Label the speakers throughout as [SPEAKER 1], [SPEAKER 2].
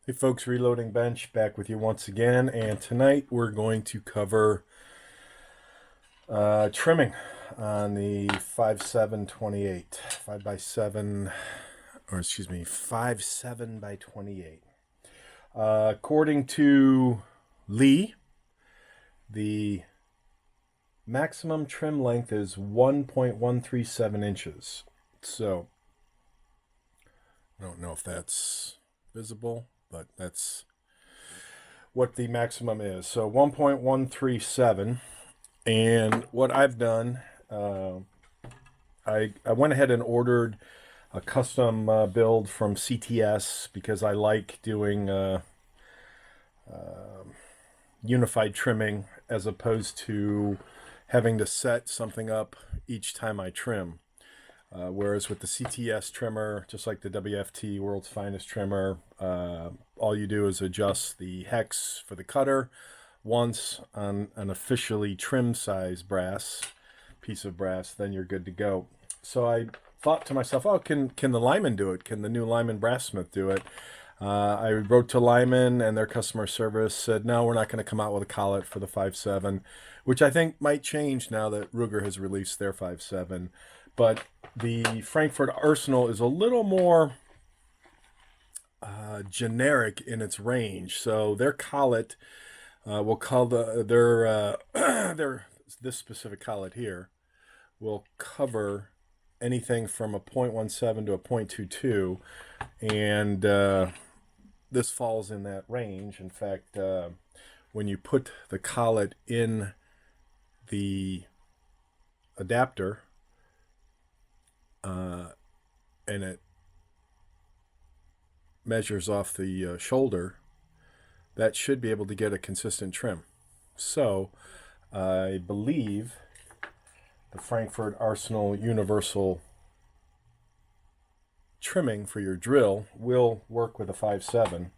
[SPEAKER 1] Hey folks, Reloading Bench back with you once again, and tonight we're going to cover trimming on the 5.7/28, 5x7, or excuse me, 5.7/28. According to Lee, the maximum trim length is 1.137 inches. So I don't know if that's visible, but that's what the maximum is. So 1.137. And what I've done, I went ahead and ordered a custom build from CTS because I like doing unified trimming as opposed to having to set something up each time I trim. Whereas with the CTS trimmer, just like the WFT World's Finest trimmer, all you do is adjust the hex for the cutter once on an officially trim size piece of brass, then you're good to go. So I thought to myself, oh, can the Lyman do it? Can the new Lyman Brassmith do it? I wrote to Lyman, and their customer service said, no, we're not going to come out with a collet for the 5.7, which I think might change now that Ruger has released their 5.7. But the Frankford Arsenal is a little more generic in its range. So their collet, we'll call their this specific collet here will cover anything from a 0.17 to a 0.22, and this falls in that range. In fact, when you put the collet in the adapter, and it measures off the shoulder, that should be able to get a consistent trim. So I believe the Frankford Arsenal Universal trimming for your drill will work with a 5.7,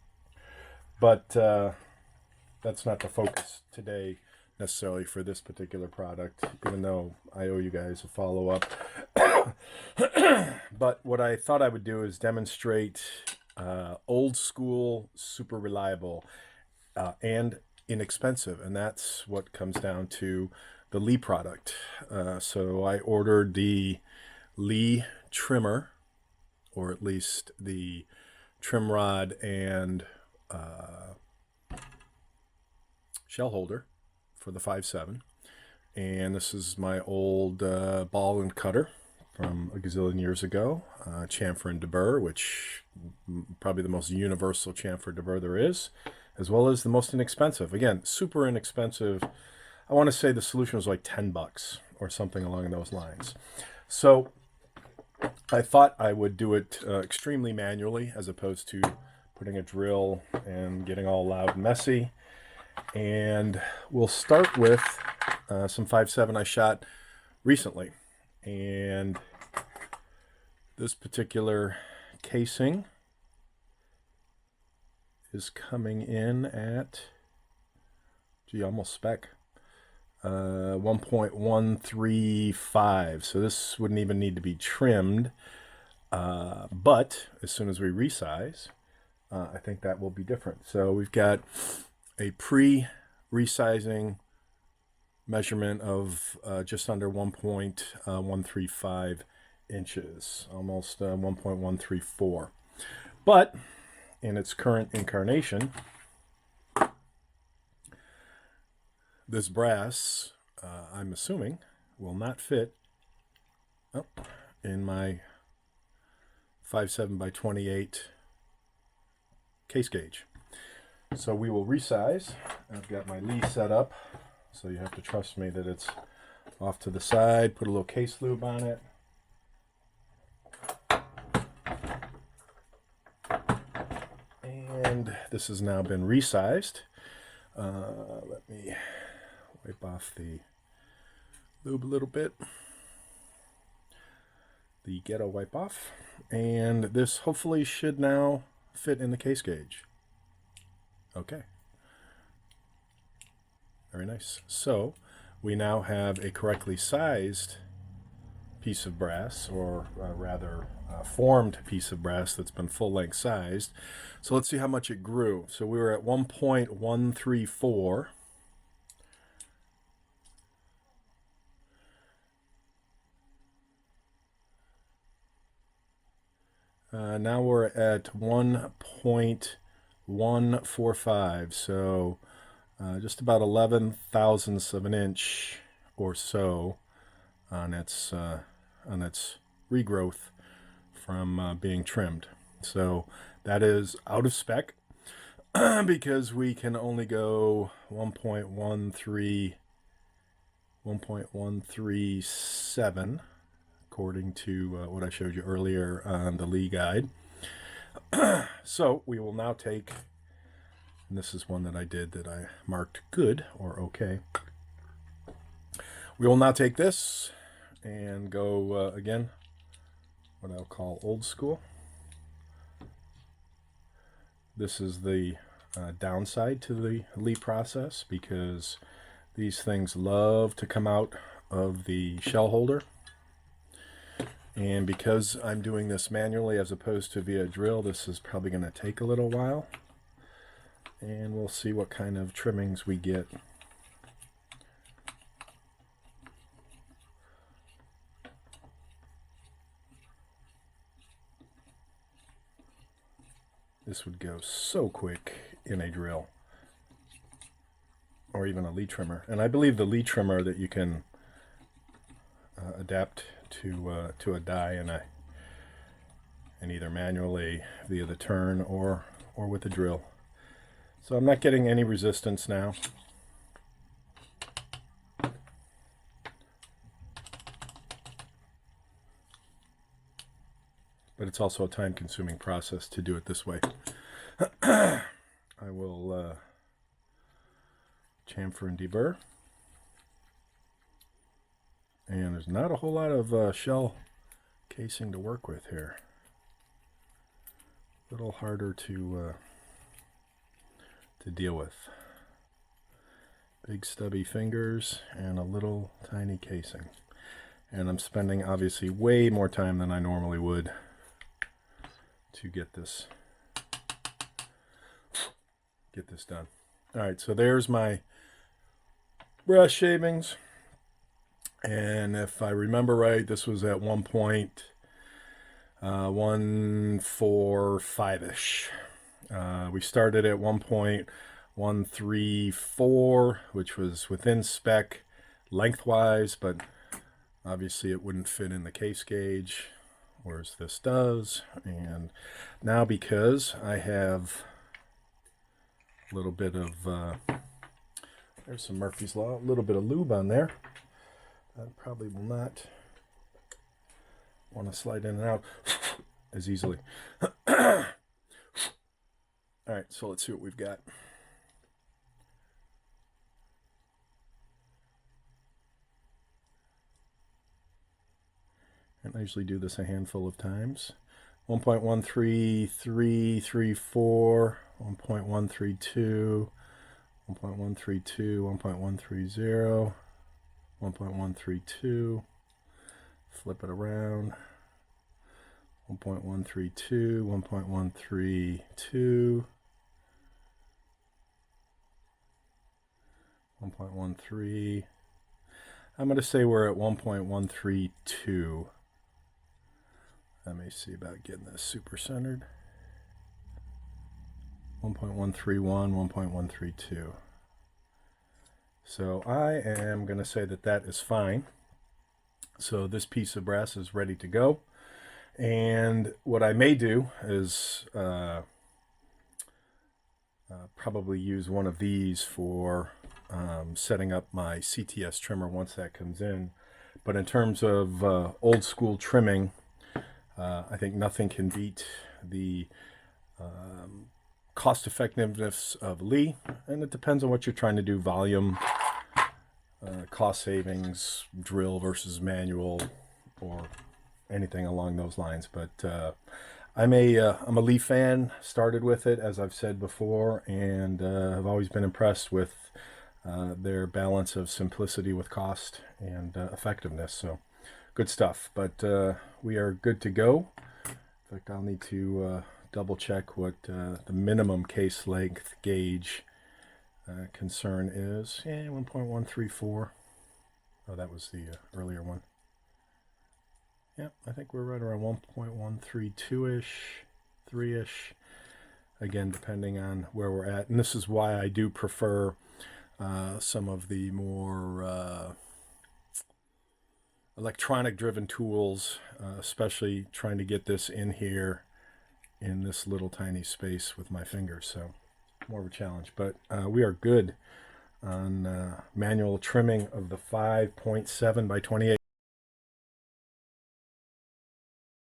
[SPEAKER 1] but that's not the focus today necessarily for this particular product, even though I owe you guys a follow-up. But what I thought I would do is demonstrate old school, super reliable, and inexpensive, and that's what comes down to the Lee product. So I ordered the Lee trimmer, or at least the trim rod and shell holder for the 5.7. And this is my old ball and cutter from a gazillion years ago, chamfer and deburr, which probably the most universal chamfer deburr there is, as well as the most inexpensive. Again, super inexpensive. I want to say the solution was like $10 or something along those lines. So I thought I would do it extremely manually as opposed to putting a drill and getting all loud and messy. And we'll start with some 5.7 I shot recently. And this particular casing is coming in at, almost spec, 1.135. So this wouldn't even need to be trimmed. But as soon as we resize, I think that will be different. So we've got a pre-resizing measurement of just under 1.135 inches, almost 1.134. But in its current incarnation, this brass, I'm assuming, will not fit in my 5.7/28 case gauge. So we will resize. I've got my Lee set up, so you have to trust me that it's off to the side. Put a little case lube on it. And this has now been resized. Let me wipe off the lube a little bit. The ghetto wipe off. And this hopefully should now fit in the case gauge. Okay. Very nice. So we now have a correctly sized piece of brass, or rather formed piece of brass that's been full-length sized. So let's see how much it grew. So we were at 1.134. Now we're at 1.145, so just about 11 thousandths of an inch or so on its regrowth from being trimmed. So that is out of spec because we can only go 1.137 according to what I showed you earlier on the Lee guide. So we will now take, and this is one that I did that I marked good or okay. We will now take this and go again, what I'll call old school. This is the downside to the Lee process, because these things love to come out of the shell holder. And because I'm doing this manually as opposed to via drill, this is probably going to take a little while. And we'll see what kind of trimmings we get. This would go so quick in a drill, or even a Lee trimmer. And I believe the Lee trimmer that you can adapt to a die and either manually via the turn or with a drill. So I'm not getting any resistance now. But it's also a time-consuming process to do it this way. I will chamfer and deburr. And there's not a whole lot of shell casing to work with here. A little harder to deal with. Big stubby fingers and a little tiny casing. And I'm spending obviously way more time than I normally would to get this done. All right, so there's my brass shavings. And if I remember right, this was at 1.145-ish. We started at 1.134, which was within spec lengthwise, but obviously it wouldn't fit in the case gauge, whereas this does. And now, because I have a little bit of, there's some Murphy's Law, a little bit of lube on there. I probably will not want to slide in and out as easily. All right, so let's see what we've got. And I usually do this a handful of times. 1.13334, 1.132, 1.132, 1.130. 1.132, flip it around, 1.132, 1.132, 1.13. I'm going to say we're at 1.132. Let me see about getting this super centered. 1.131, 1.132. So I am going to say that that is fine. So this piece of brass is ready to go. And what I may do is probably use one of these for setting up my CTS trimmer once that comes in. But in terms of old school trimming, I think nothing can beat the cost effectiveness of Lee, and it depends on what you're trying to do: volume, cost savings, drill versus manual, or anything along those lines. But I'm a Lee fan. Started with it, as I've said before, and have always been impressed with their balance of simplicity with cost and effectiveness. So good stuff. But we are good to go. In fact, I'll need to double check what the minimum case length gauge concern is. 1.134. Oh, that was the earlier one. Yeah, I think we're right around 1.132-ish, 3-ish. Again, depending on where we're at. And this is why I do prefer some of the more electronic-driven tools, especially trying to get this in here in this little tiny space with my fingers. So more of a challenge. But we are good on manual trimming of the 5.7 by 28.